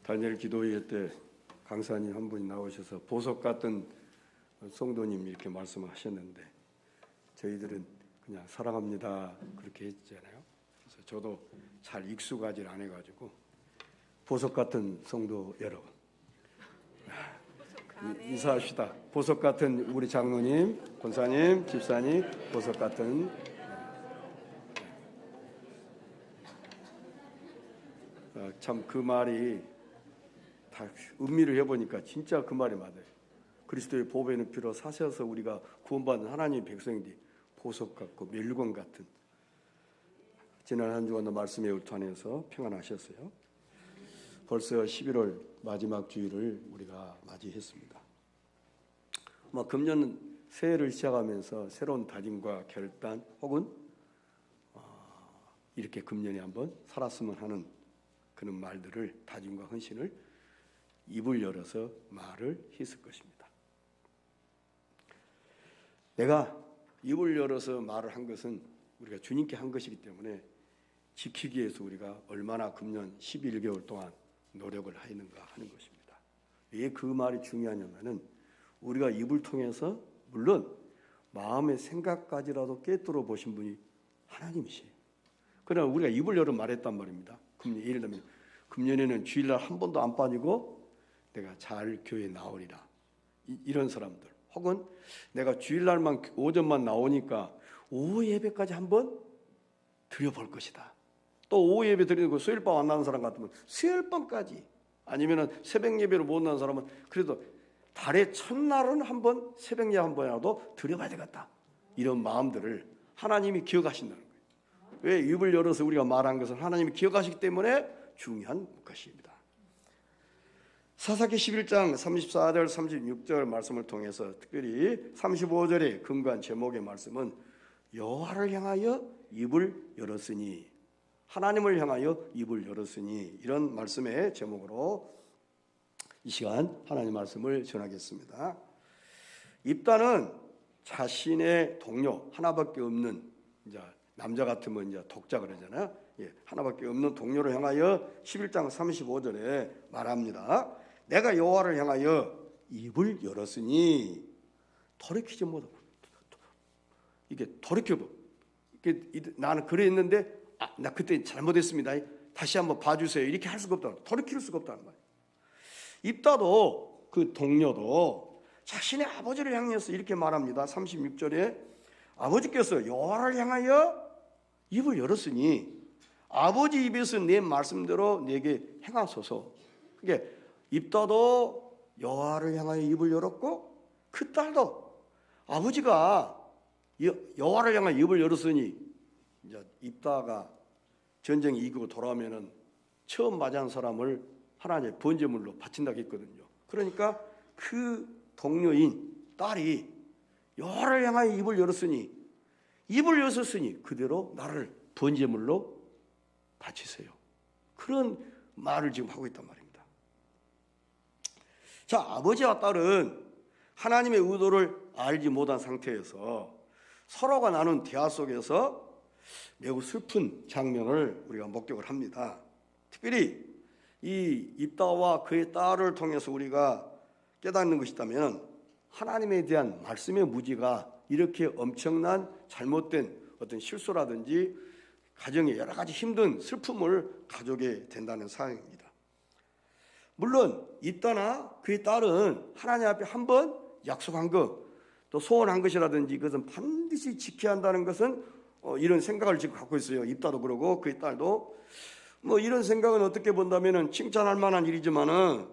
다니엘 기도회 때 강사님 한 분이 나오셔서 보석 같은 성도님 이렇게 말씀하셨는데 저희들은 그냥 사랑합니다 그렇게 했잖아요. 그래서 저도 잘 익숙하지 않아가지고 보석 같은 성도 여러분 인사합시다. 보석 같은 우리 장로님, 권사님, 집사님, 보석 같은 참 그 말이 다 음미를 해보니까 진짜 그 말이 맞아요. 그리스도의 보배는 피로 사셔서 우리가 구원받은 하나님의 백성들이 보석 같고 멜루건 같은 지난 한 주간도 말씀에 울타내서 평안하셨어요. 벌써 11월 마지막 주일을 우리가 맞이했습니다. 금년 새해를 시작하면서 새로운 다짐과 결단 혹은 이렇게 금년에 한번 살았으면 하는 그런 말들을 다짐과 헌신을 입을 열어서 말을 했을 것입니다. 내가 입을 열어서 말을 한 것은 우리가 주님께 한 것이기 때문에 지키기 위해서 우리가 얼마나 금년 11개월 동안 노력을 하였는가 하는 것입니다. 왜 그 말이 중요하냐면은 우리가 입을 통해서 물론 마음의 생각까지라도 꿰뚫어 보신 분이 하나님이시에요. 그러나 우리가 입을 열어 말했단 말입니다. 금년 예를 들면 금년에는 주일날 한 번도 안 빠지고 내가 잘 교회에 나오리라. 이런 사람들 혹은 내가 주일날만 오전만 나오니까 오후 예배까지 한번 드려볼 것이다. 또 오후 예배 드리고 수요일밤 안 나는 사람 같으면 수요일밤까지 아니면 새벽 예배로 못 나는 사람은 그래도 달의 첫날은 한번 새벽 예배 한 번이라도 드려봐야 되겠다. 이런 마음들을 하나님이 기억하신다는 거예요. 왜 입을 열어서 우리가 말한 것은 하나님이 기억하시기 때문에 중요한 것입니다. 사사기 11장 34절 36절 말씀을 통해서 특별히 35절의 근간 제목의 말씀은 여호와를 향하여 입을 열었으니 하나님을 향하여 입을 열었으니 이런 말씀의 제목으로 이 시간 하나님 말씀을 전하겠습니다. 입다는 자신의 동료 하나밖에 없는 이제 남자 같으면 이제 독자 그러잖아요. 하나밖에 없는 동료를 향하여 11장 35절에 말합니다. 내가 여호와를 향하여 입을 열었으니 돌이키지 못하고 이게 돌이켜봐. 나는 그랬는데 나 그때 잘못했습니다. 다시 한번 봐주세요. 이렇게 할 수가 없다. 돌이킬 수가 없다는 말이에요. 입다도 그 동료도 자신의 아버지를 향해서 이렇게 말합니다. 36절에 아버지께서 여호와를 향하여 입을 열었으니 아버지 입에서 내 말씀대로 내게 행하소서. 그게 입다도 여호와를 향하여 입을 열었고 그 딸도 아버지가 여호와를 향하여 입을 열었으니 이제 입다가 전쟁이 이기고 돌아오면은 처음 맞이한 사람을 하나님의 번제물로 바친다고 했거든요. 그러니까 그 동료인 딸이 여호와를 향하여 입을 열었으니 입을 열었으니 그대로 나를 번제물로 바치세요. 그런 말을 지금 하고 있단 말입니다. 자, 아버지와 딸은 하나님의 의도를 알지 못한 상태에서 서로가 나눈 대화 속에서 매우 슬픈 장면을 우리가 목격을 합니다. 특별히 이 입다와 그의 딸을 통해서 우리가 깨닫는 것이 있다면 하나님에 대한 말씀의 무지가 이렇게 엄청난 잘못된 어떤 실수라든지 가정에 여러 가지 힘든 슬픔을 가져오게 된다는 사항입니다. 물론 입다나 그의 딸은 하나님 앞에 한번 약속한 것, 또 소원한 것이라든지 그것은 반드시 지켜야 한다는 것은 이런 생각을 지금 갖고 있어요. 입다도 그러고 그의 딸도 이런 생각은 어떻게 본다면은 칭찬할 만한 일이지만은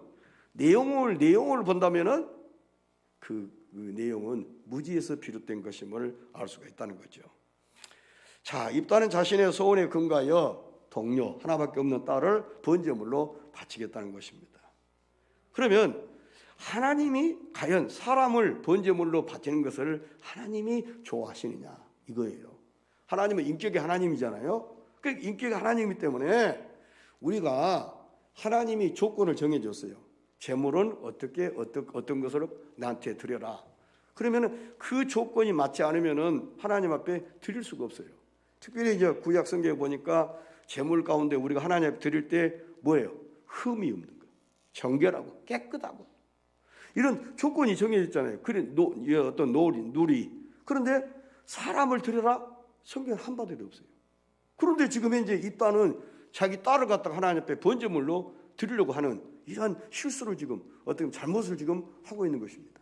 내용을 본다면은 그 내용은 무지에서 비롯된 것임을 알 수가 있다는 거죠. 자, 입다는 자신의 소원에 근거하여 동료 하나밖에 없는 딸을 번제물로 바치겠다는 것입니다. 그러면 하나님이 과연 사람을 번제물로 바치는 것을 하나님이 좋아하시느냐 이거예요. 하나님은 인격의 하나님이잖아요. 그 인격의 하나님이기 때문에 우리가 하나님이 조건을 정해줬어요. 제물은 어떤 것으로 나한테 드려라. 그러면은 그 조건이 맞지 않으면은 하나님 앞에 드릴 수가 없어요. 특별히 이제 구약 성경에 보니까 제물 가운데 우리가 하나님 앞에 드릴 때 뭐예요? 흠이 없는 거. 정결하고 깨끗하고 이런 조건이 정해져 있잖아요. 그래 어떤 누리. 그런데 사람을 들여라 성경에 한 바들이 없어요. 그런데 지금 현재 이 딸은 자기 딸을 갖다가 하나님 앞에 번제물로 드리려고 하는 이러한 실수를 지금 어떻게 잘못을 지금 하고 있는 것입니다.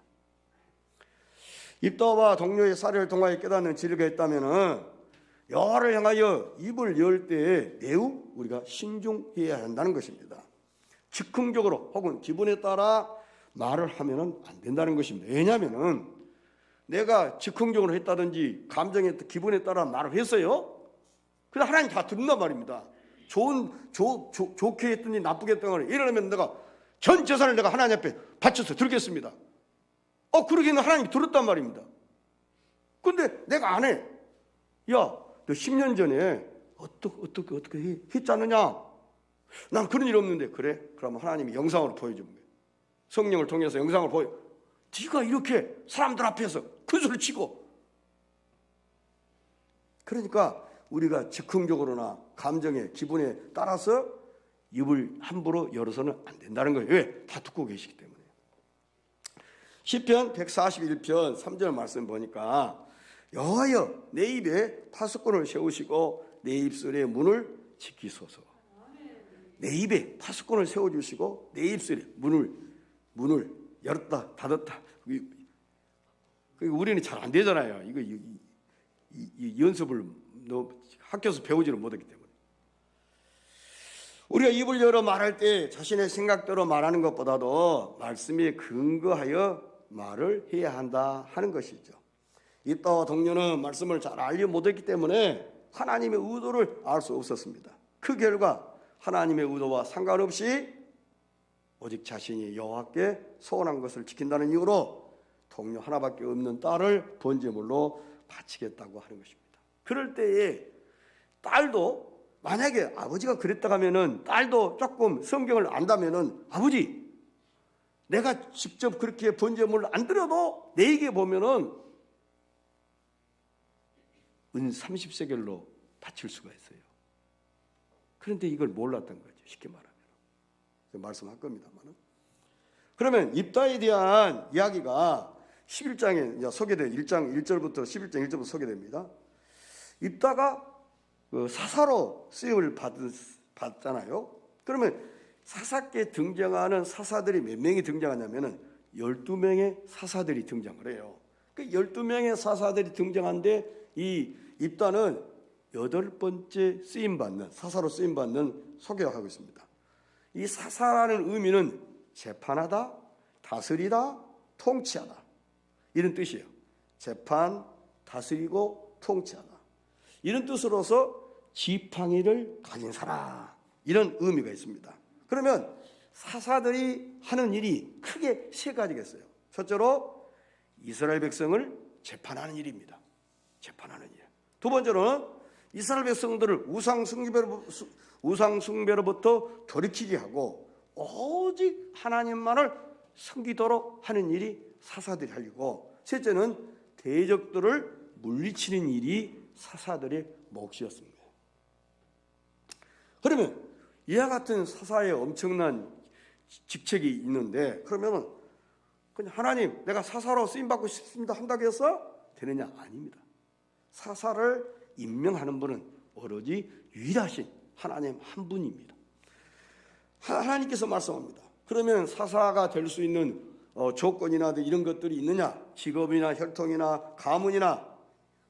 입다와 동료의 사례를 통하여 깨닫는 진리가 있다면은 여호와를 향하여 입을 열 때에 매우 우리가 신중해야 한다는 것입니다. 즉흥적으로 혹은 기분에 따라 말을 하면은 안 된다는 것입니다. 왜냐하면은 내가 즉흥적으로 했다든지 감정에 기분에 따라 말을 했어요. 그래서 하나님 다 듣는단 말입니다. 좋게 했든지 나쁘게 했든지 이러면 내가 전 재산을 내가 하나님 앞에 바쳐서 드리겠습니다. 그러기는 하나님이 들었단 말입니다. 근데 내가 안 해. 야, 너 10년 전에 어떻게 했지 않느냐? 난 그런 일 없는데. 그래? 그러면 하나님이 영상으로 보여주는 거예요. 성령을 통해서 영상을 네가 이렇게 사람들 앞에서 큰 소리 치고. 그러니까 우리가 즉흥적으로나 감정의 기분에 따라서 입을 함부로 열어서는 안 된다는 거예요. 왜? 다 듣고 계시기 때문에. 시편 141편 3절 말씀 보니까 여호와여 내 입에 파수꾼을 세우시고 내 입술의 문을 지키소서. 내 입에 파수꾼을 세워주시고 내 입술에 문을 열었다 닫았다. 우리는 잘 안 되잖아요. 이 연습을 학교에서 배우지를 못하기 때문에. 우리가 입을 열어 말할 때 자신의 생각대로 말하는 것보다도 말씀에 근거하여 말을 해야 한다 하는 것이죠. 입다와 동료는 말씀을 잘 알지 못했기 때문에 하나님의 의도를 알 수 없었습니다. 그 결과 하나님의 의도와 상관없이 오직 자신이 여호와께 소원한 것을 지킨다는 이유로 동료 하나밖에 없는 딸을 번제물로 바치겠다고 하는 것입니다. 그럴 때에 딸도 만약에 아버지가 그랬다 하면은 딸도 조금 성경을 안다면은 아버지 내가 직접 그렇게 번제물을 안 드려도 내게 보면은 은 30세겔로 바칠 수가 있어요. 그런데 이걸 몰랐던 거죠. 쉽게 말하면. 말씀할 겁니다만은. 그러면 입다에 대한 이야기가 11장에 소개돼요. 1장 1절부터 11장 1절부터 소개됩니다. 입다가 사사로 쓰임을 받잖아요. 그러면 사사께 등장하는 사사들이 몇 명이 등장하냐면은 12명의 사사들이 등장을 해요. 그 12명의 사사들이 등장한데 이 입다는 8번째 쓰임받는 사사로 쓰임받는 소개하고 있습니다. 이 사사라는 의미는 재판하다, 다스리다, 통치하다 이런 뜻이에요. 재판, 다스리고 통치하다 이런 뜻으로서 지팡이를 가진 사람 이런 의미가 있습니다. 그러면 사사들이 하는 일이 크게 세 가지가 있어요. 첫째로 이스라엘 백성을 재판하는 일입니다. 재판하는 일. 두 번째로는 이스라엘 백성들을 우상 숭배로부터 돌이키게 하고 오직 하나님만을 섬기도록 하는 일이 사사들이 할 일이고, 셋째는 대적들을 물리치는 일이 사사들의 몫이었습니다. 그러면 이와 같은 사사의 엄청난 직책이 있는데, 그러면 그냥 하나님 내가 사사로 쓰임받고 싶습니다 한다고 해서 되느냐? 아닙니다. 사사를 임명하는 분은 오로지 유일하신 하나님 한 분입니다. 하나님께서 말씀합니다. 그러면 사사가 될 수 있는 조건이나 이런 것들이 있느냐? 직업이나 혈통이나 가문이나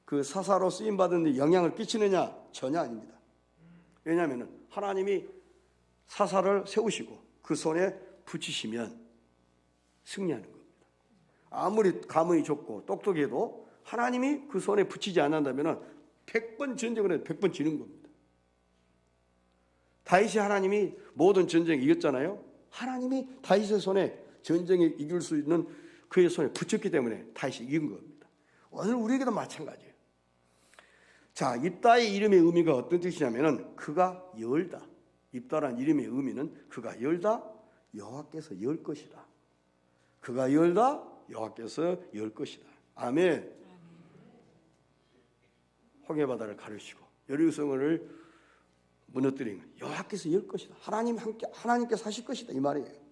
그 사사로 쓰임받은 데 영향을 끼치느냐? 전혀 아닙니다. 왜냐하면 하나님이 사사를 세우시고 그 손에 붙이시면 승리하는 겁니다. 아무리 가문이 좁고 똑똑해도 하나님이 그 손에 붙이지 않는다면 100번 전쟁을 해도 100번 지는 겁니다. 다윗이 하나님이 모든 전쟁에 이겼잖아요. 하나님이 다윗의 손에 전쟁에 이길 수 있는 그의 손에 붙였기 때문에 다윗이 이긴 겁니다. 오늘 우리에게도 마찬가지예요. 자, 입다의 이름의 의미가 어떤 뜻이냐면은 그가 열다. 입다란 이름의 의미는 그가 열다, 여호와께서 열 것이다. 그가 열다, 여호와께서 열 것이다. 아멘. 홍해바다를 가르시고 여리고성을 무너뜨린 여호와께서 열 것이다. 하나님께서 하실 것이다 이 말이에요.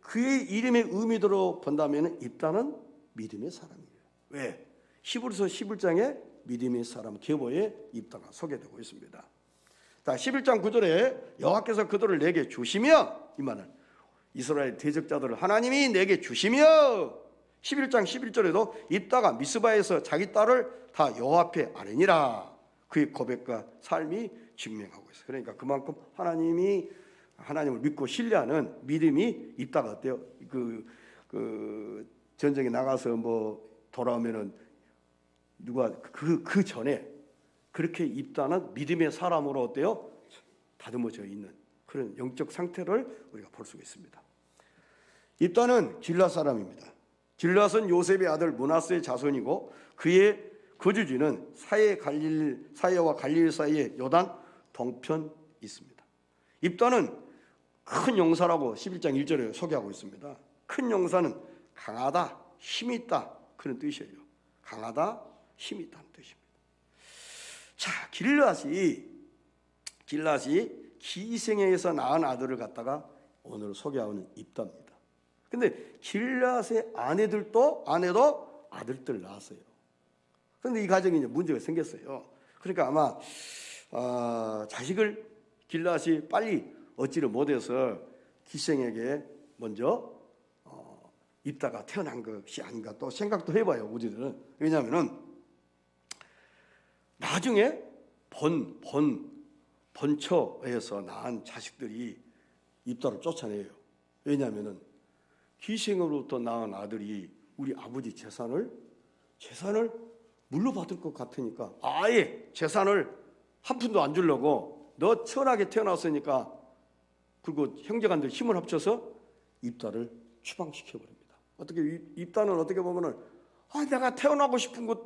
그의 이름의 의미대로 본다면 입다는 믿음의 사람이에요. 왜? 히브리서 11장에 믿음의 사람 계보에 입다가 소개되고 있습니다. 자, 11장 9절에 여호와께서 그들을 내게 주시며, 이 말은 이스라엘 대적자들을 하나님이 내게 주시며, 11장 11절에도 입다가 미스바에서 자기 딸을 다 여호와 앞에 아뢰니라. 그의 고백과 삶이 증명하고 있어요. 그러니까 그만큼 하나님을 믿고 신뢰하는 믿음이 입다가 어때요? 전쟁에 나가서 뭐 돌아오면은 누가 그 전에 그렇게 입다는 믿음의 사람으로 어때요? 다듬어져 있는 그런 영적 상태를 우리가 볼 수가 있습니다. 입다는 길앗 사람입니다. 길앗은 요셉의 아들 므낫세의 자손이고 그의 거주지는 사해와 갈릴 사이에 요단 동편 있습니다. 입다는 큰 용사라고 11장 1절에 소개하고 있습니다. 큰 용사는 강하다, 힘이 있다 그런 뜻이에요. 강하다, 힘이 있다는 뜻입니다. 자, 길앗이 기생에서 낳은 아들을 갖다가 오늘 소개하는 입다입니다. 근데 길앗의 아내도 아들들 낳았어요. 그런데 이 가정에 이제 문제가 생겼어요. 그러니까 아마 자식을 길앗이 빨리 얻지를 못해서 기생에게 먼저 입다가 태어난 것이 아닌가 또 생각도 해봐요. 우리들은. 왜냐하면은 나중에 본처에서 낳은 자식들이 입다를 쫓아내요. 왜냐하면은 기생으로부터 낳은 아들이 우리 아버지 재산을 물려받을 것 같으니까 아예 재산을 한 푼도 안 주려고 너 천하게 태어났으니까 그리고 형제간들 힘을 합쳐서 입다를 추방시켜버립니다. 어떻게 입다는 어떻게 보면은 내가 태어나고 싶은 것,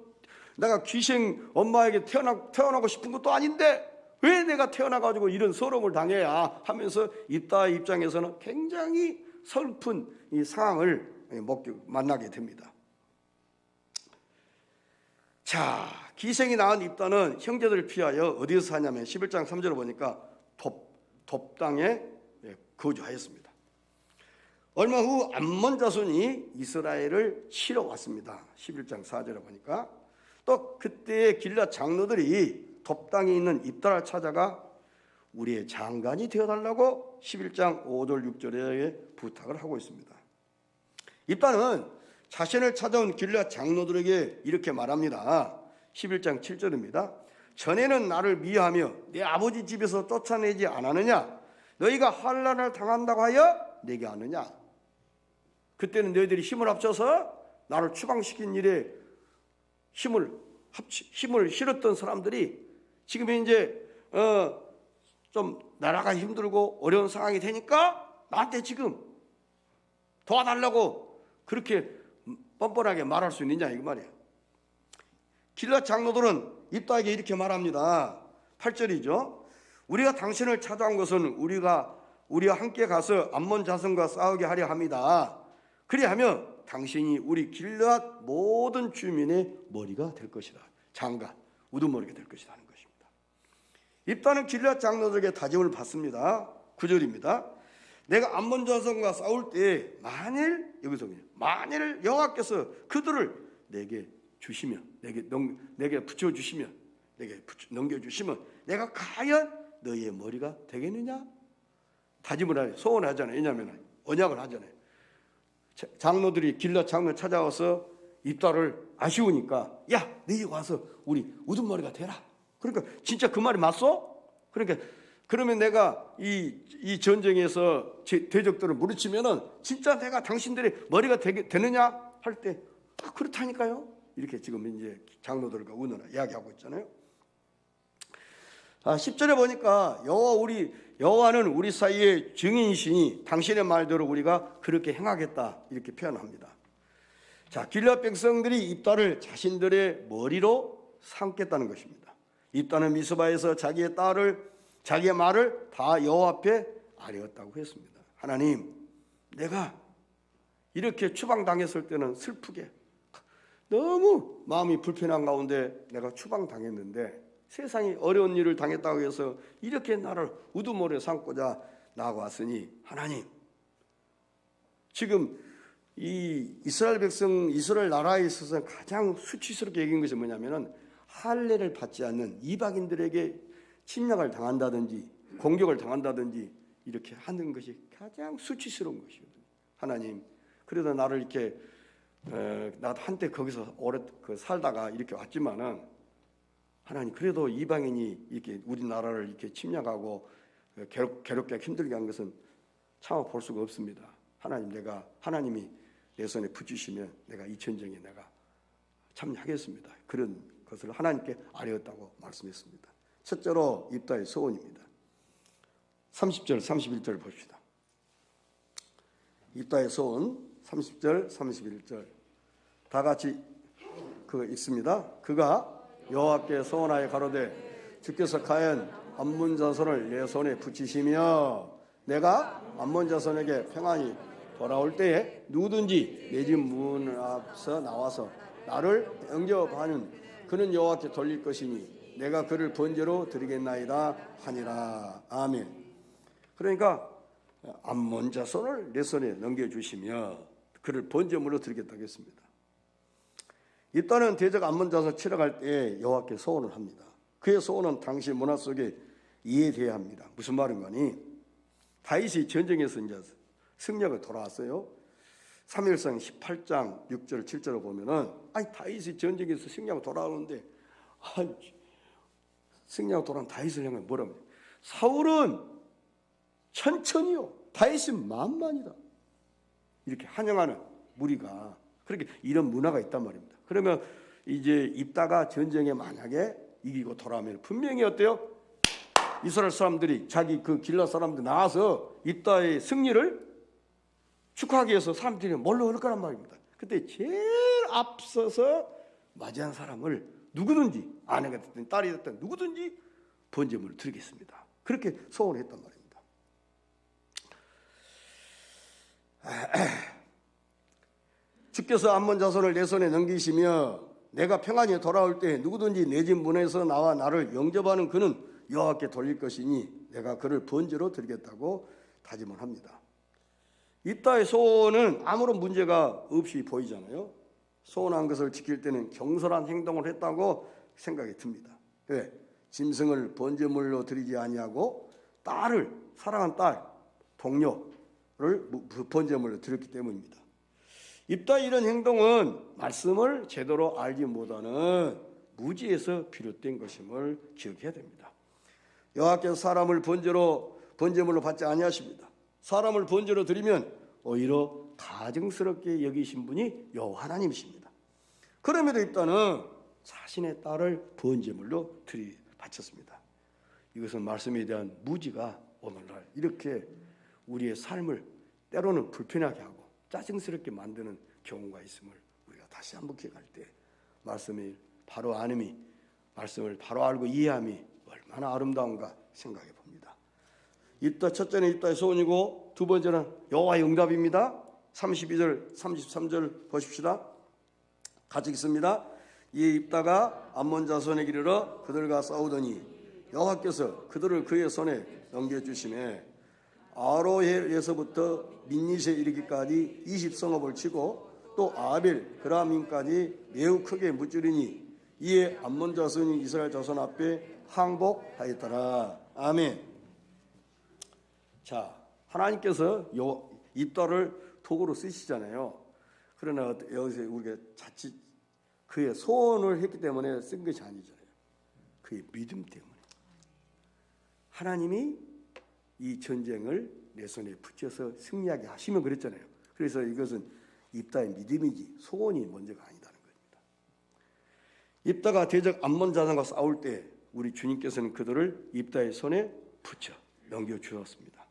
내가 기생 엄마에게 태어나고 싶은 것도 아닌데 왜 내가 태어나가지고 이런 서러움을 당해야 하면서 입다의 입장에서는 굉장히 슬픈 이 상황을 만나게 됩니다. 자, 기생이 낳은 입다는 형제들을 피하여 어디서 사냐면 11장 3절을 보니까 돕당에 거주하였습니다. 얼마 후 암몬 자손이 이스라엘을 치러 왔습니다. 11장 4절에 보니까 또 그때의 길앗 장로들이 돕당에 있는 입다를 찾아가 우리의 장관이 되어달라고 11장 5절 6절에 부탁을 하고 있습니다. 입다는 자신을 찾아온 길앗 장로들에게 이렇게 말합니다. 11장 7절입니다. 전에는 나를 미워하며 내 아버지 집에서 쫓아내지 않았느냐? 너희가 환난을 당한다고 하여 내게 아느냐? 그때는 너희들이 힘을 합쳐서 나를 추방시킨 일에 힘을 실었던 사람들이 지금 이제 좀 나라가 힘들고 어려운 상황이 되니까 나한테 지금 도와달라고 그렇게 뻔뻔하게 말할 수 있느냐 이거 말이야. 길앗 장로들은 입다에게 이렇게 말합니다. 8절이죠. 우리가 당신을 찾아온 것은 우리와 함께 가서 암몬 자손과 싸우게 하려 합니다. 그리하면 당신이 우리 길앗 모든 주민의 머리가 될 것이다. 장관, 우두머리가 될 것이다 하는 것입니다. 입다는 길앗 장로들에게 다짐을 받습니다. 9절입니다. 내가 암몬 자손과 싸울 때 만일 여호와께서 그들을 내게 주시면 내게 붙여주시면 내게 넘겨주시면 내가 과연 너희의 머리가 되겠느냐? 다짐을 하잖아요. 소원하잖아요. 왜냐하면 언약을 하잖아요. 장로들이 길앗 장로 찾아와서 입다를 아쉬우니까 야 너희 와서 우리 우둔머리가 되라. 그러니까 진짜 그 말이 맞소? 그러니까 그러면 내가 이 전쟁에서 대적들을 무르치면은 진짜 내가 당신들의 머리가 되느냐 할 때 그렇다니까요. 이렇게 지금 이제 장로들과 의논을 이야기하고 있잖아요. 10절에 보니까 여호와는 우리 사이의 증인이시니 당신의 말대로 우리가 그렇게 행하겠다 이렇게 표현합니다. 자, 길앗 백성들이 입다를 자신들의 머리로 삼겠다는 것입니다. 입다는 미스바에서 자기의 말을 다 여호와 앞에 아뢰었다고 했습니다. 하나님, 내가 이렇게 추방당했을 때는 슬프게 너무 마음이 불편한 가운데 내가 추방당했는데 세상이 어려운 일을 당했다고 해서 이렇게 나를 우두머리에 삼고자 나아왔으니 하나님, 지금 이 이스라엘 백성, 이스라엘 나라에 있어서 가장 수치스럽게 여긴 것이 뭐냐면은 할례를 받지 않는 이방인들에게 침략을 당한다든지 공격을 당한다든지 이렇게 하는 것이 가장 수치스러운 것이거든요. 하나님, 그래도 나를 이렇게 나도 한때 거기서 오래 살다가 이렇게 왔지만은 하나님, 그래도 이방인이 이렇게 우리나라를 이렇게 침략하고 괴롭게 힘들게 한 것은 참아 볼 수가 없습니다. 하나님이 내 손에 붙이시면 내가 이 전쟁에 내가 참여하겠습니다. 그런 것을 하나님께 아뢰었다고 말씀했습니다. 첫째로 입다의 소원입니다. 30절, 31절 봅시다. 입다의 소원 30절, 31절 다 같이 읽습니다. 그가 여호와께 소원하여 가로되 주께서 과연 암몬 자손을 내 손에 붙이시며 내가 암몬 자손에게 평안히 돌아올 때에 누구든지 내 집 문 앞서 나와서 나를 영접하는 그는 여호와께 돌릴 것이니 내가 그를 번제로 드리겠나이다 하니라. 아멘. 그러니까 암몬 자손을 내 손에 넘겨주시며 그를 번제물로 드리겠다고 했습니다. 입다는 대적 암몬 자손을 치러 갈 때 여호와께 소원을 합니다. 그의 소원은 당시 문화 속에 이해돼야 합니다. 무슨 말인가니 다윗이 전쟁에서 이제 승리하고 돌아왔어요. 사무엘상 18장 6절 7절을 보면은 다윗이 전쟁에서 승리하고 돌아오는데 승리하고 돌아온 다윗을 향해 뭐라고 해요? 사울은 천천히요 다윗은 만만이다. 이렇게 환영하는 무리가 그렇게 이런 문화가 있단 말입니다. 그러면 이제 입다가 전쟁에 만약에 이기고 돌아오면 분명히 어때요? 이스라엘 사람들이 자기 그 길라 사람들 나와서 입다의 승리를 축하하기 위해서 사람들이 몰려올 거란 말입니다. 그때 제일 앞서서 맞이한 사람을 누구든지 아내가 됐든 딸이 됐든 누구든지 번제물을 드리겠습니다. 그렇게 소원했단 말입니다. 주께서 암몬 자손을 내 손에 넘기시며 내가 평안히 돌아올 때 누구든지 내 집 문에서 나와 나를 영접하는 그는 여호와께 돌릴 것이니 내가 그를 번제로 드리겠다고 다짐을 합니다. 입다의 소원은 아무런 문제가 없이 보이잖아요. 소원한 것을 지킬 때는 경솔한 행동을 했다고 생각이 듭니다. 왜? 짐승을 번제물로 드리지 아니하고 딸을 사랑한 딸 동료를 번제물로 드렸기 때문입니다. 입다의 이런 행동은 말씀을 제대로 알지 못하는 무지에서 비롯된 것임을 기억해야 됩니다. 여호와께서 사람을 번제물로 받지 아니하십니다. 사람을 번제로 드리면 오히려 가증스럽게 여기신 분이 여호와 하나님이십니다. 그럼에도 입다는 자신의 딸을 번제물로 바쳤습니다. 이것은 말씀에 대한 무지가 오늘날 이렇게 우리의 삶을 때로는 불편하게 하고 짜증스럽게 만드는 경우가 있음을 우리가 다시 한번 기억할 때 말씀을 바로 아님이 말씀을 바로 알고 이해함이 얼마나 아름다운가 생각해 봅니다. 입다 첫째는 입다의 소원이고 두 번째는 여호와의 응답입니다. 32절 33절 보십시다. 같이 읽습니다. 이 입다가 암몬 자손에게 이르러 그들과 싸우더니 여호와께서 그들을 그의 손에 넘겨주시매 아로엘에서부터 민닛에 이르기까지 20성읍을 치고 또 아벨 그라민까지 매우 크게 무찌르니 이에 암몬 자손이 이스라엘 자손 앞에 항복하였더라. 아멘. 자, 하나님께서 입다를 도구로 쓰시잖아요. 그러나 여기서 우리가 자칫 그의 소원을 했기 때문에 쓴 것이 아니잖아요. 그의 믿음 때문에 하나님이 이 전쟁을 내 손에 붙여서 승리하게 하시면 그랬잖아요. 그래서 이것은 입다의 믿음이지 소원이 먼저가 아니다는 겁니다. 입다가 대적 암몬 자손과 싸울 때 우리 주님께서는 그들을 입다의 손에 붙여 넘겨주었습니다.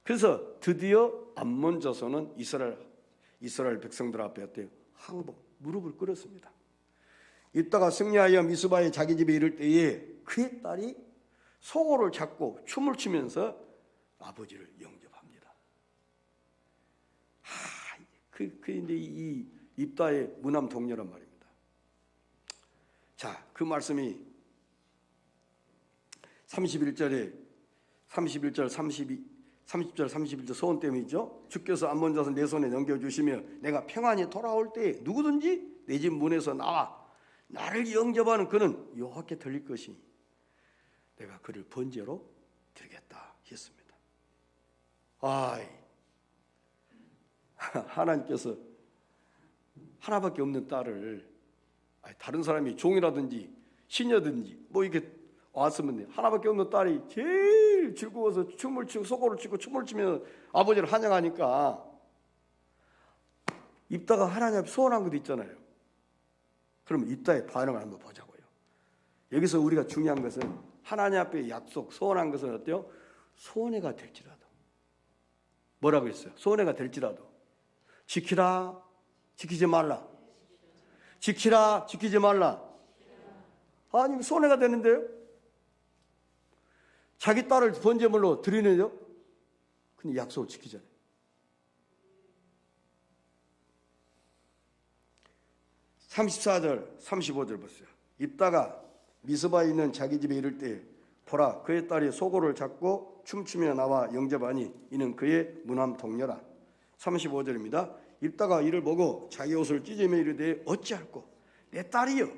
그래서 드디어 암몬 자손은 이스라엘 백성들 앞에 어때요? 항복, 무릎을 꿇었습니다. 입다가 승리하여 미스바의 자기 집에 이를 때에 그의 딸이 소고를 잡고 춤을 추면서 아버지를 영접합니다. 이제 이 입다의 무남 동료란 말입니다. 자, 그 말씀이 31절 32 30절 31절 소원 때문이죠. 주께서 안번 자손 내 손에 넘겨주시며 내가 평안히 돌아올 때 누구든지 내 집 문에서 나와 나를 영접하는 그는 여호와께 드릴 것이니 내가 그를 번제로 드리겠다 했습니다. 하나님께서 하나밖에 없는 딸을 다른 사람이 종이라든지 시녀든지 뭐 이렇게 왔으면 하나밖에 없는 딸이 제일 즐거워서 춤을 추고 소고를 치고 춤을 추면 아버지를 환영하니까 입다가 하나님 앞에 소원한 것도 있잖아요. 그럼 입다의 반응을 한번 보자고요. 여기서 우리가 중요한 것은 하나님 앞에 약속 소원한 것은 어때요? 소원해가 될지라도 뭐라고 했어요? 소원해가 될지라도 지키라 지키지 말라 지키라 지키지 말라. 아니 손해가 되는데요. 자기 딸을 번제물로 드리는데요. 근데 약속을 지키잖아요. (34절) (35절) 보세요. 입다가 미스바에 있는 자기 집에 이를 때 보라 그의 딸이 소고를 잡고 춤추며 나와 영접하니 이는 그의 무남 동료라. (35절입니다) 입다가 이를 보고 자기 옷을 찢으며 이르되 어찌할꼬 내 딸이여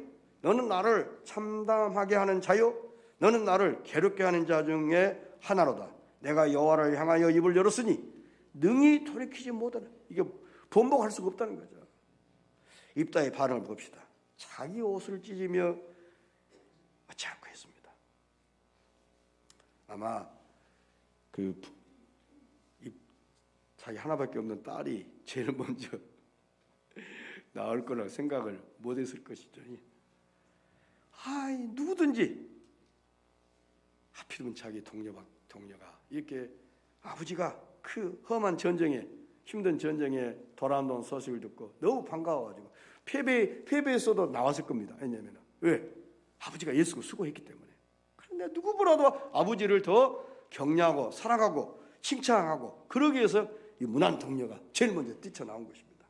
너는 나를 참담하게 하는 자요 너는 나를 괴롭게 하는 자 중에 하나로다. 내가 여호와를 향하여 입을 열었으니 능히 돌이키지 못하는 이게 번복할 수가 없다는 거죠. 입다의 반응을 봅시다. 자기 옷을 찢으며 어찌할꼬 했습니다. 아마 자기 하나밖에 없는 딸이 제일 먼저 나을 거라고 생각을 못했을 것이죠. 누구든지 하필이면 자기 동료가 이렇게 아버지가 그 험한 전쟁에 힘든 전쟁에 돌아온다는 소식을 듣고 너무 반가워가지고 패배했어도 나왔을 겁니다. 왜냐하면 왜? 아버지가 예수고 수고했기 때문에. 그런데 누구보다도 아버지를 더 격려하고 사랑하고 칭찬하고 그러기 위해서 이 무난 동료가 제일 먼저 뛰쳐나온 것입니다.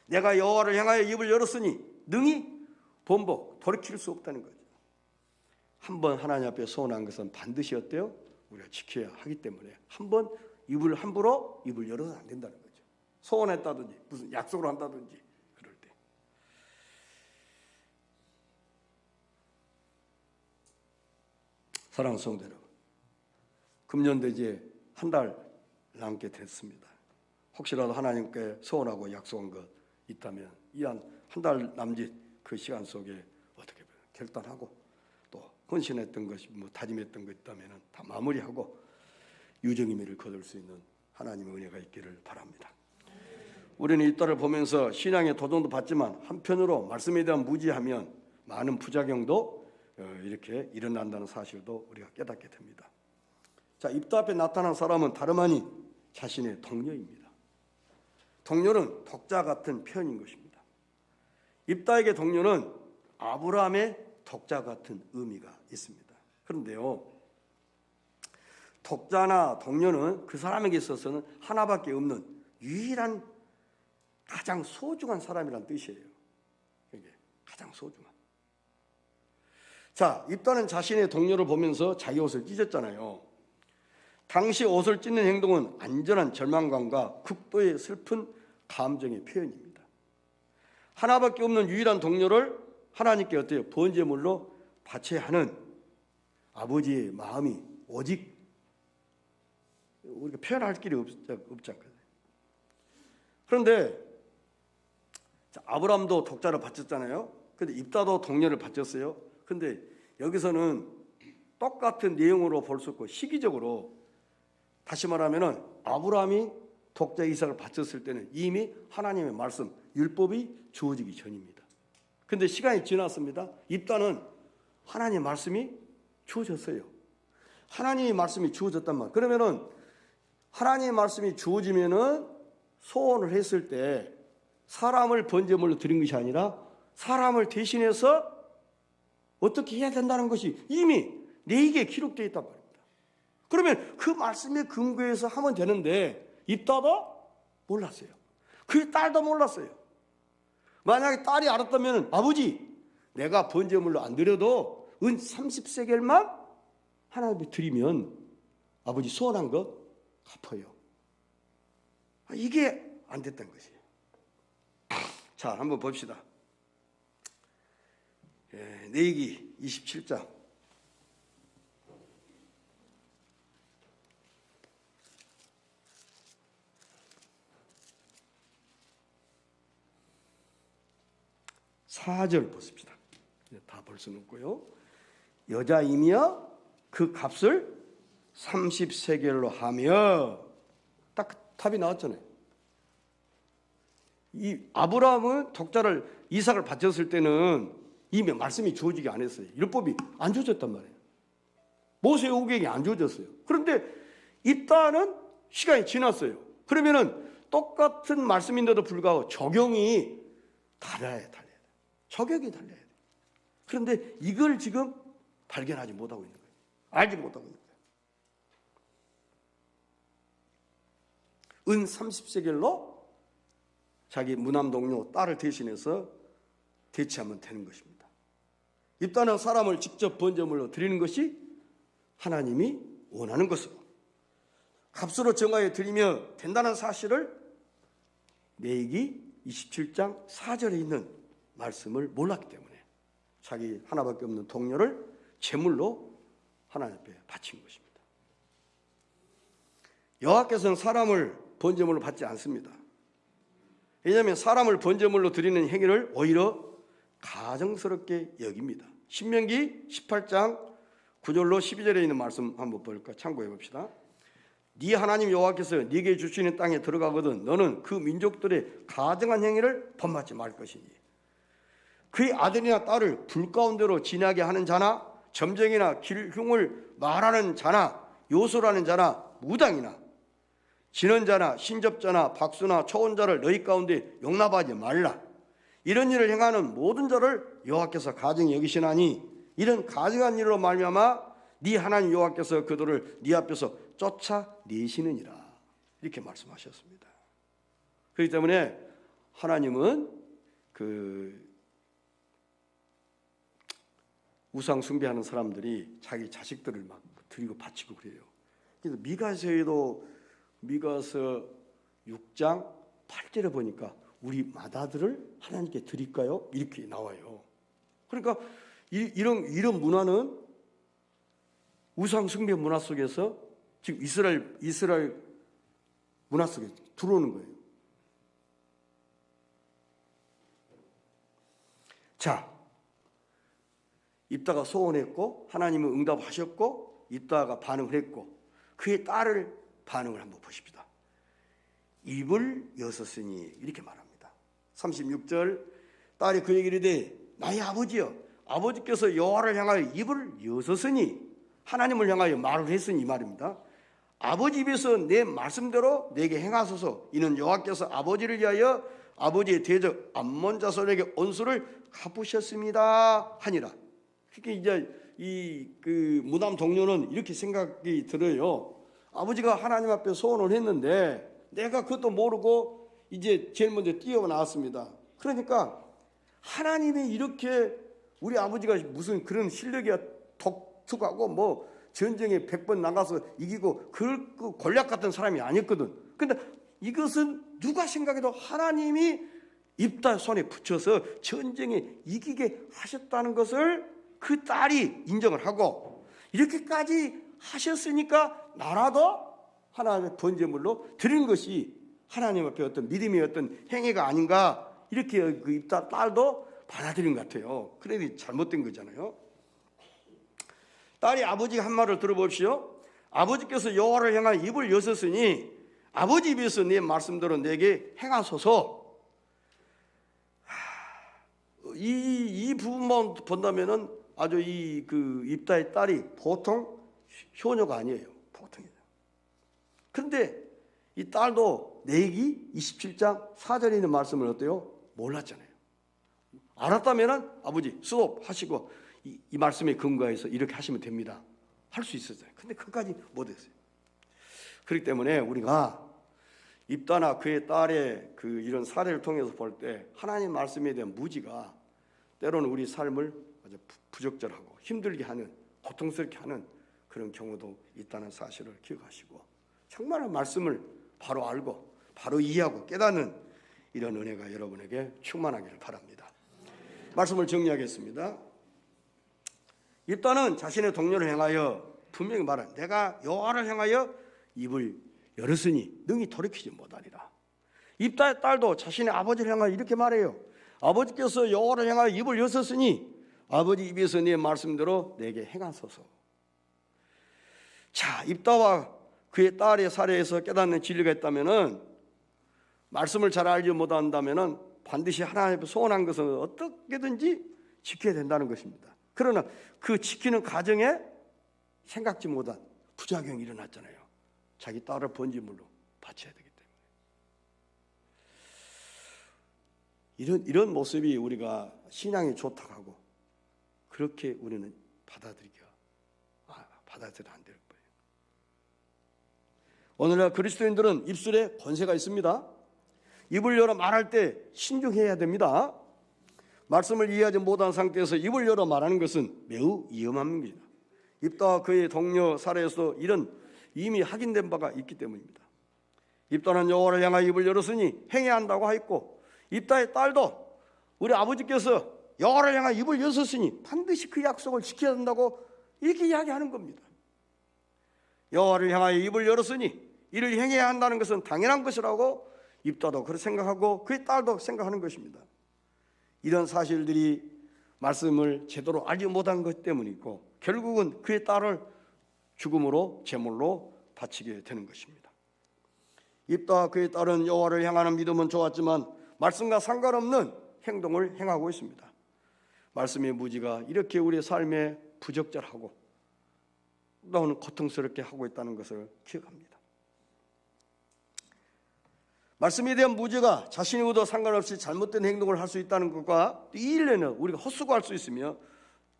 내가 여호와를 향하여 입을 열었으니 능히 번복 돌이킬 수 없다는 거죠. 한번 하나님 앞에 소원한 것은 반드시 어때요? 우리가 지켜야 하기 때문에 한번 함부로 입을 열어서는 안 된다는 거죠. 소원했다든지 무슨 약속을 한다든지 그럴 때. 사랑하는 성도 여러분, 금년대지에 한 달 남게 됐습니다. 혹시라도 하나님께 소원하고 약속한 것 있다면 이 한 달 남짓 그 시간 속에 어떻게 결단하고 또 헌신했던 것이 다짐했던 것 있다면 다 마무리하고 유정의 미를 거둘 수 있는 하나님의 은혜가 있기를 바랍니다. 우리는 이 딸을 보면서 신앙의 도전도 받지만 한편으로 말씀에 대한 무지하면 많은 부작용도 이렇게 일어난다는 사실도 우리가 깨닫게 됩니다. 자, 입다 앞에 나타난 사람은 다름 아닌 자신의 동료입니다. 동료는 독자 같은 표현인 것입니다. 입다에게 동료는 아브라함의 독자 같은 의미가 있습니다. 그런데요, 독자나 동료는 그 사람에게 있어서는 하나밖에 없는 유일한 가장 소중한 사람이란 뜻이에요. 이게 가장 소중한. 자, 입다는 자신의 동료를 보면서 자기 옷을 찢었잖아요. 당시 옷을 찢는 행동은 안전한 절망감과 극도의 슬픈 감정의 표현입니다. 하나밖에 없는 유일한 동료를 하나님께 어때요? 번제물로 바쳐야 하는 아버지의 마음이 오직 우리가 표현할 길이 없지 않거든요. 그런데 아브라함도 독자를 바쳤잖아요. 그런데 입다도 동료를 바쳤어요. 그런데 여기서는 똑같은 내용으로 볼 수 있고 시기적으로 다시 말하면은 아브라함이 독자 이삭을 바쳤을 때는 이미 하나님의 말씀, 율법이 주어지기 전입니다. 그런데 시간이 지났습니다. 입다는 하나님의 말씀이 주어졌어요. 하나님의 말씀이 주어졌단 말. 그러면은 하나님의 말씀이 주어지면은 소원을 했을 때 사람을 번제물로 드린 것이 아니라 사람을 대신해서 어떻게 해야 된다는 것이 이미 내게 기록되어 있단 말입니다. 그러면 그 말씀에 근거해서 하면 되는데 입다도 몰랐어요. 그 딸도 몰랐어요. 만약에 딸이 알았다면 아버지 내가 번제물로 안 드려도 은 30세겔만 하나님께 드리면 아버지 소원한 거 갚아요. 이게 안 됐던 것이에요. 자, 한번 봅시다. 레위기 27장. (4절) 보십시다. 다 볼 수는 없고요. 여자이며 그 값을 30세겔로 하며, 딱 답이 나왔잖아요. 이 아브라함은 독자를 이삭을 바쳤을 때는 이미 말씀이 주어지게 안 했어요. 율법이 안 주어졌단 말이에요. 모세 오경이 안 주어졌어요. 그런데 이 딸은 시간이 지났어요. 그러면은 똑같은 말씀인데도 불구하고 적용이 달라야 돼. 적용이 달라야 돼. 그런데 이걸 지금 발견하지 못하고 있는 거예요. 알지 못하고 있는 거예요. 은 30세겔로 자기 무남 동료 딸을 대신해서 대체하면 되는 것입니다. 입다는 사람을 직접 번제물로 드리는 것이 하나님이 원하는 것으로 값으로 정하여 드리며 된다는 사실을 레위기 27장 4절에 있는 말씀을 몰랐기 때문에 자기 하나밖에 없는 동료를 제물로 하나님 앞에 바친 것입니다. 여호와께서는 사람을 번제물로 받지 않습니다. 왜냐하면 사람을 번제물로 드리는 행위를 오히려 가정스럽게 여깁니다. 신명기 18장 9절로 12절에 있는 말씀 한번 볼까 참고해 봅시다. 네 하나님 여호와께서 네게 주시는 땅에 들어가거든 너는 그 민족들의 가증한 행위를 본받지 말 것이니 그의 아들이나 딸을 불 가운데로 지나게 하는 자나 점쟁이나 길흉을 말하는 자나 요술하는 자나 무당이나 진언자나 신접자나 박수나 초혼자를 너희 가운데 용납하지 말라. 이런 일을 행하는 모든 자를 여호와께서 가증히 여기시나니 이런 가증한 일로 말미암아 네 하나님 여호와께서 그들을 네 앞에서 쫓아내시느니라. 이렇게 말씀하셨습니다. 그렇기 때문에 하나님은 그 우상 숭배하는 사람들이 자기 자식들을 막 드리고 바치고 그래요. 그래서 미가서 6장 8절에 보니까 우리 맏아들을 하나님께 드릴까요? 이렇게 나와요. 그러니까 이런 문화는 우상 숭배 문화 속에서 지금 이스라엘 문화 속에 들어오는 거예요. 자, 입다가 소원했고 하나님은 응답하셨고 입다가 반응을 했고 그의 딸을 반응을 한번 보십시다. 입을 여섰으니 이렇게 말합니다. 36절 딸이 그에게 이르되 나의 아버지여 아버지께서 여호와를 향하여 입을 여섰으니 하나님을 향하여 말을 했으니 이 말입니다. 아버지 입에서 내 말씀대로 내게 행하소서. 이는 여호와께서 아버지를 위하여 아버지의 대적 암몬 자손에게 온수를 갚으셨습니다 하니라. 그러니까 이제 그 무남 동료는 이렇게 생각이 들어요. 아버지가 하나님 앞에 소원을 했는데 내가 그것도 모르고 이제 제일 먼저 뛰어나왔습니다. 그러니까 하나님이 이렇게 우리 아버지가 무슨 그런 실력이 독특하고 뭐 전쟁에 100번 나가서 이기고 그 권력 같은 사람이 아니었거든. 근데 이것은 누가 생각해도 하나님이 입다 손에 붙여서 전쟁에 이기게 하셨다는 것을 그 딸이 인정을 하고 이렇게까지 하셨으니까 나라도 하나님의 번제물로 드리는 것이 하나님 앞에 어떤 믿음의 어떤 행위가 아닌가 이렇게 그 입다 딸도 받아들인 것 같아요. 그래도 잘못된 거잖아요. 딸이 아버지가 한 말을 들어봅시오. 아버지께서 여호와를 향하여 입을 여셨으니 아버지 입에서 내 말씀대로 내게 행하소서. 이 부분만 본다면은 아주 그 입다의 딸이 보통 효녀가 아니에요. 보통이에요. 그런데 이 딸도 레위기 27장 4절에 있는 말씀을 어때요? 몰랐잖아요. 알았다면은 아버지 수업하시고 이 말씀에 근거해서 이렇게 하시면 됩니다. 할 수 있었어요. 근데 그것까지 못했어요. 그렇기 때문에 우리가 입다나 그의 딸의 그 이런 사례를 통해서 볼 때 하나님 말씀에 대한 무지가 때로는 우리 삶을 아주 부적절하고 힘들게 하는 고통스럽게 하는 그런 경우도 있다는 사실을 기억하시고 정말 말씀을 바로 알고 바로 이해하고 깨닫는 이런 은혜가 여러분에게 충만하기를 바랍니다. 말씀을 정리하겠습니다. 입다는 자신의 동료를 향하여 분명히 말한 내가 여호와를 향하여 입을 열었으니 능히 돌이키지 못하리라. 입다의 딸도 자신의 아버지를 향하여 이렇게 말해요. 아버지께서 여호와를 향하여 입을 여셨으니 아버지 입에서 네 말씀대로 내게 행하소서. 자, 입다와 그의 딸의 사례에서 깨닫는 진리가 있다면은 말씀을 잘 알지 못한다면은 반드시 하나님 앞에 소원한 것은 어떻게든지 지켜야 된다는 것입니다. 그러나 그 지키는 과정에 생각지 못한 부작용이 일어났잖아요. 자기 딸을 번제물로 바쳐야 되기 때문에. 이런 모습이 우리가 신앙이 좋다고 하고 그렇게 우리는 받아들여야 안 될 거예요. 오늘날 그리스도인들은 입술에 권세가 있습니다. 입을 열어 말할 때 신중해야 됩니다. 말씀을 이해하지 못한 상태에서 입을 열어 말하는 것은 매우 위험한 것입니다. 입다와 그의 동료 사례에서 이런 이미 확인된 바가 있기 때문입니다. 입다는 여호와를 향하여 입을 열었으니 행해야 한다고 하였고 입다의 딸도 우리 아버지께서 여호와를 향하여 입을 여셨으니 반드시 그 약속을 지켜야 한다고 이렇게 이야기하는 겁니다. 여호와를 향하여 입을 열었으니 이를 행해야 한다는 것은 당연한 것이라고 입다도 그렇게 생각하고 그의 딸도 생각하는 것입니다. 이런 사실들이 말씀을 제대로 알지 못한 것 때문이고 결국은 그의 딸을 죽음으로 제물로 바치게 되는 것입니다. 입다와 그의 딸은 여호와를 향하는 믿음은 좋았지만 말씀과 상관없는 행동을 행하고 있습니다. 말씀의 무지가 이렇게 우리의 삶에 부적절하고 또는 고통스럽게 하고 있다는 것을 기억합니다. 말씀에 대한 무지가 자신의 의도 상관없이 잘못된 행동을 할 수 있다는 것과 이 일에는 우리가 헛수고할 수 있으며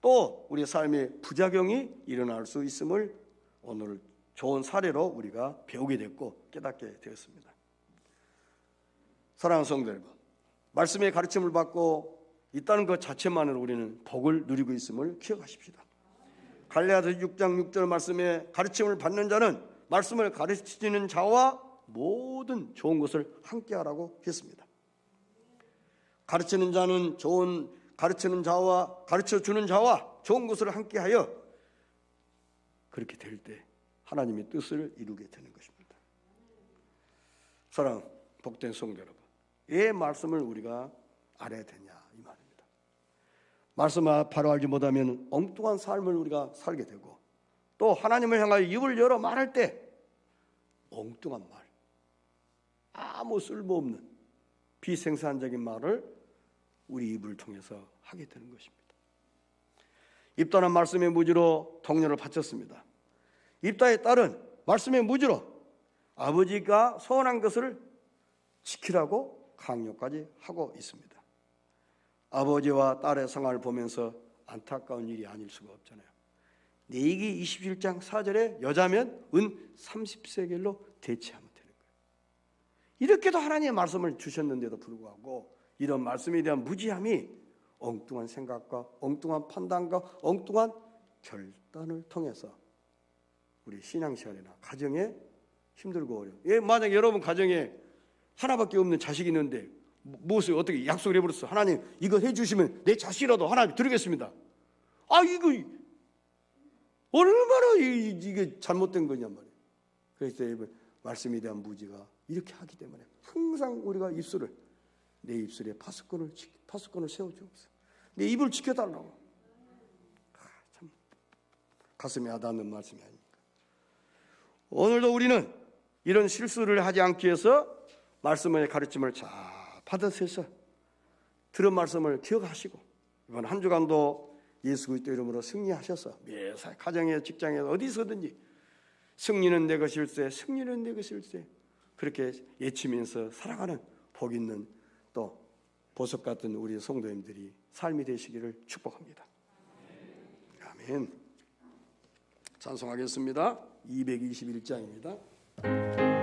또 우리의 삶에 부작용이 일어날 수 있음을 오늘 좋은 사례로 우리가 배우게 됐고 깨닫게 되었습니다. 사랑하는 성도 여러분, 말씀의 가르침을 받고 있다는 것 자체만으로 우리는 복을 누리고 있음을 기억하십시다. 갈라디아서 6장 6절 말씀에 가르침을 받는 자는 말씀을 가르치는 자와 모든 좋은 것을 함께하라고 했습니다. 가르치는 자는 가르치는 자와 가르쳐주는 자와 좋은 것을 함께하여 그렇게 될 때 하나님의 뜻을 이루게 되는 것입니다. 사랑 복된 성도 여러분, 왜 말씀을 우리가 알아야 되냐 이 말입니다. 말씀을 바로 알지 못하면 엉뚱한 삶을 우리가 살게 되고 또 하나님을 향하여 입을 열어 말할 때 엉뚱한 말, 아무 쓸모없는 비생산적인 말을 우리 입을 통해서 하게 되는 것입니다. 입다는 말씀의 무지로 동료를 바쳤습니다. 입다의 딸은 말씀의 무지로 아버지가 소원한 것을 지키라고 강요까지 하고 있습니다. 아버지와 딸의 상황을 보면서 안타까운 일이 아닐 수가 없잖아요. 레위기 27장 4절에 여자면 은 30세겔로 대체하면 되는 거예요. 이렇게도 하나님의 말씀을 주셨는데도 불구하고 이런 말씀에 대한 무지함이 엉뚱한 생각과 엉뚱한 판단과 엉뚱한 결단을 통해서 우리 신앙생활이나 가정에 힘들고 어려워. 만약 여러분 가정에 하나밖에 없는 자식이 있는데 무엇을 어떻게 약속을 해버렸어. 하나님 이거 해주시면 내 자식이라도 하나님 드리겠습니다. 이거 얼마나 이게 잘못된 거냔 말이에요. 그래서 말씀에 대한 무지가 이렇게 하기 때문에 항상 우리가 내 입술에 파수꾼을 세워주옵소서. 내 입을 지켜달라고. 참 가슴에 와닿는 말씀이 아닙니까? 오늘도 우리는 이런 실수를 하지 않기 위해서 말씀의 가르침을 잘 받아서 들은 말씀을 기억하시고 이번 한 주간도 예수 그리스도 이름으로 승리하셔서 매사 가정에 직장에서 어디서든지 승리는 내 것일세, 승리는 내 것일세 그렇게 외치면서 살아가는 복 있는 또 보석 같은 우리 성도님들이 삶이 되시기를 축복합니다. 아멘. 찬송하겠습니다. 221장입니다.